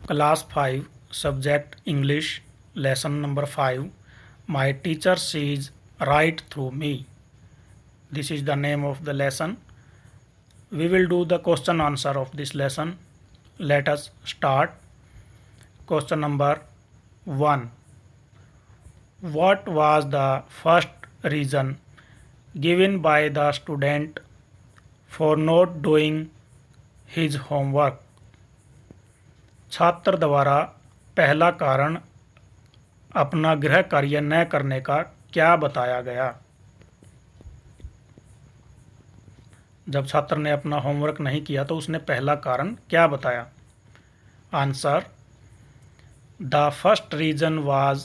Class 5, Subject English, Lesson number 5. My teacher sees right through me. This is the name of the lesson. We will do the question answer of this lesson. Let us start. Question number 1. What was the first reason given by the student for not doing his homework? छात्र द्वारा पहला कारण अपना गृह कार्य न करने का क्या बताया गया? जब छात्र ने अपना होमवर्क नहीं किया तो उसने पहला कारण क्या बताया? Answer: the first reason was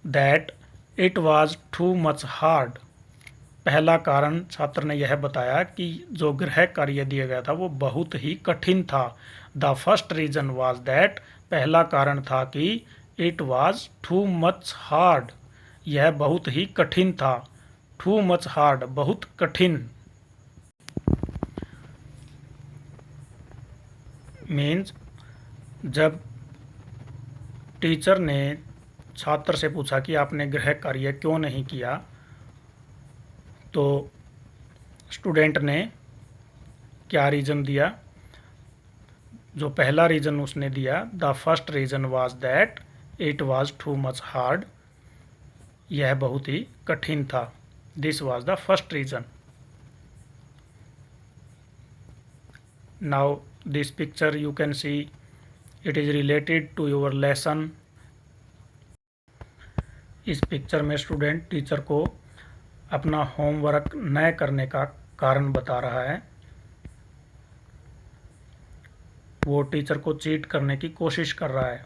that it was too much hard. पहला कारण छात्र ने यह बताया कि जो गृह कार्य दिया गया था वो बहुत ही कठिन था। The first reason was that, पहला कारण था कि it was too much hard, यह बहुत ही कठिन था। टू मच हार्ड, बहुत कठिन, मीन्स जब टीचर ने छात्र से पूछा कि आपने गृह कार्य क्यों नहीं किया, तो स्टूडेंट ने क्या रीज़न दिया? जो पहला रीज़न उसने दिया, the first reason was that it was too much hard, यह बहुत ही कठिन था। This was the first reason. Now this picture you can see, it is related to your lesson. इस पिक्चर में स्टूडेंट टीचर को अपना होमवर्क न करने का कारण बता रहा है। वो टीचर को चीट करने की कोशिश कर रहा है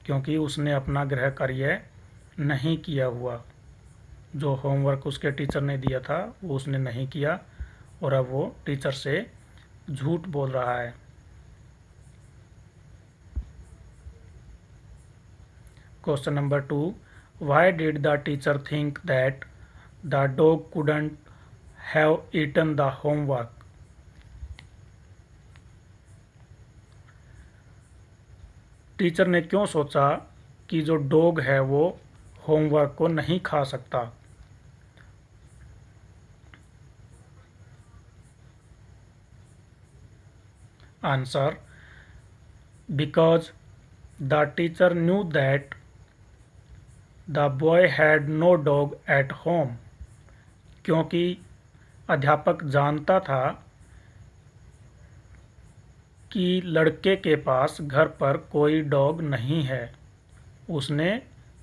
क्योंकि उसने अपना गृह कार्य नहीं किया हुआ। जो होमवर्क उसके टीचर ने दिया था वो उसने नहीं किया और अब वो टीचर से झूठ बोल रहा है। Question number 2. Why did the teacher think that the dog couldn't have eaten the homework? Teacher ने क्यों सोचा कि जो डॉग है वो होमवर्क को नहीं खा सकता? Answer: because the teacher knew that the boy had no dog at home. क्योंकि अध्यापक जानता था कि लड़के के पास घर पर कोई डॉग नहीं है। उसने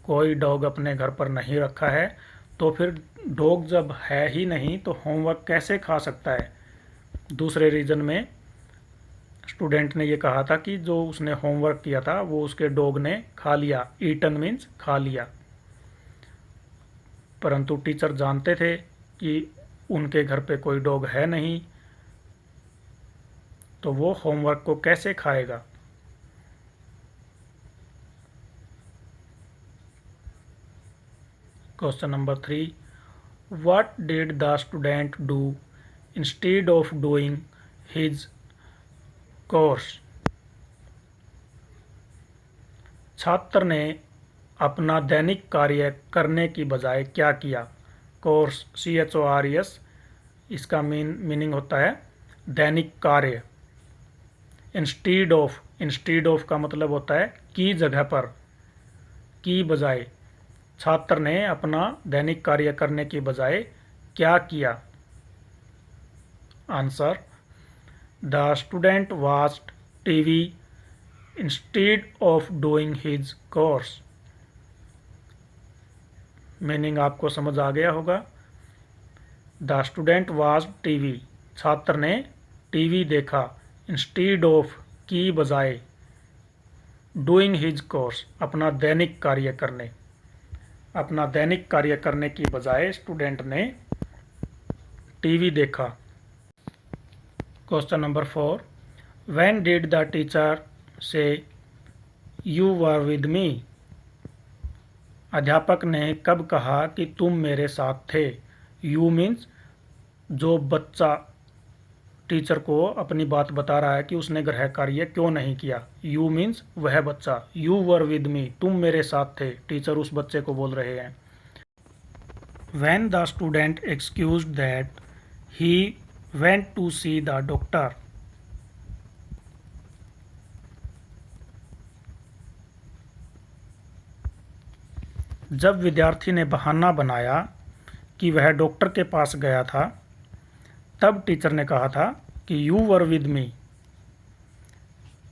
कोई डॉग अपने घर पर नहीं रखा है, तो फिर डॉग जब है ही नहीं तो होमवर्क कैसे खा सकता है? दूसरे रीज़न में स्टूडेंट ने ये कहा था कि जो उसने होमवर्क किया था वो उसके डॉग ने खा लिया। ईटन मीन्स खा लिया। परंतु टीचर जानते थे कि उनके घर पे कोई डॉग है नहीं, तो वो होमवर्क को कैसे खाएगा? Question number 3. What did the student do instead of doing his course? छात्र ने अपना दैनिक कार्य करने की बजाय क्या किया? कोर्स, CHORS, इसका मीनिंग होता है दैनिक कार्य। इंस्टीड ऑफ का मतलब होता है की जगह पर, की बजाय। छात्र ने अपना दैनिक कार्य करने की बजाय क्या किया? Answer: the student watched TV instead of doing his course. Meaning आपको समझ आ गया होगा। द स्टूडेंट वॉच्ड टीवी, छात्र ने टीवी देखा। इंस्टीड ऑफ, की बजाय। डूइंग हिज कोर्स, अपना दैनिक कार्य करने। अपना दैनिक कार्य करने की बजाय स्टूडेंट ने टीवी देखा। Question number 4. When did the teacher से यू वर विद मी? अध्यापक ने कब कहा कि तुम मेरे साथ थे? यू मीन्स जो बच्चा टीचर को अपनी बात बता रहा है कि उसने गृह कार्य क्यों नहीं किया। यू मीन्स वह बच्चा, यू वर विद मी, तुम मेरे साथ थे, टीचर उस बच्चे को बोल रहे हैं। When the student excused that he went to see the doctor, जब विद्यार्थी ने बहाना बनाया कि वह डॉक्टर के पास गया था, तब टीचर ने कहा था कि you were with me.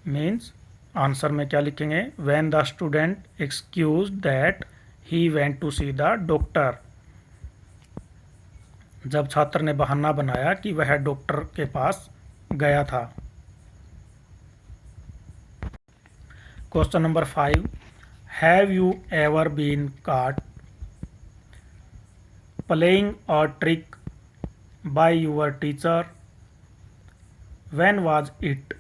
Means answer में क्या लिखेंगे, when the student excuse that he went to see the doctor, जब छात्र ने बहाना बनाया कि वह डॉक्टर के पास गया था। Question number 5, have you ever been caught playing a trick by your teacher? When was it?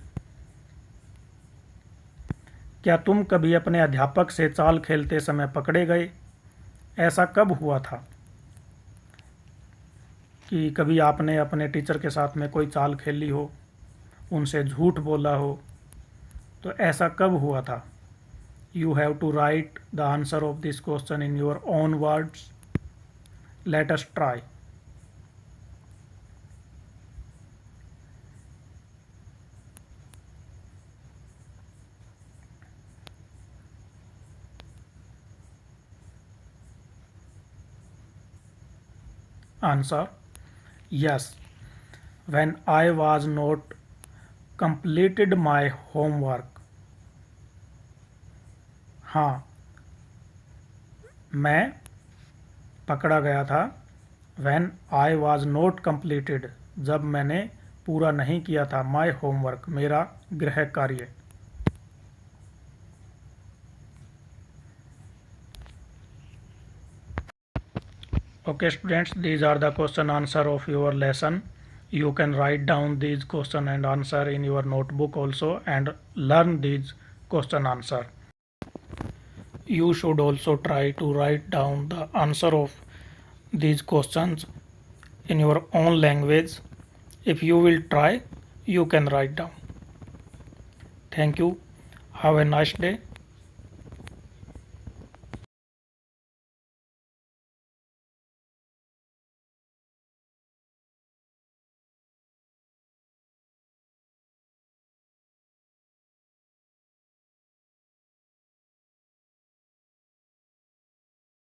क्या तुम कभी अपने अध्यापक से चाल खेलते समय पकड़े गए? ऐसा कब हुआ था? कि कभी आपने अपने टीचर के साथ में कोई चाल खेली हो, उनसे झूठ बोला हो, तो ऐसा कब हुआ था? You have to write the answer of this question in your own words. Let us try. Answer, yes, when I was not completed my homework. हाँ, मैं पकड़ा गया था when I was not completed, जब मैंने पूरा नहीं किया था my homework, मेरा गृह कार्य। Okay students, these are the question answer of your lesson. You can write down these question and answer in your notebook also and learn these question answer. You should also try to write down the answer of these questions in your own language. If you will try, you can write down. Thank you. Have a nice day.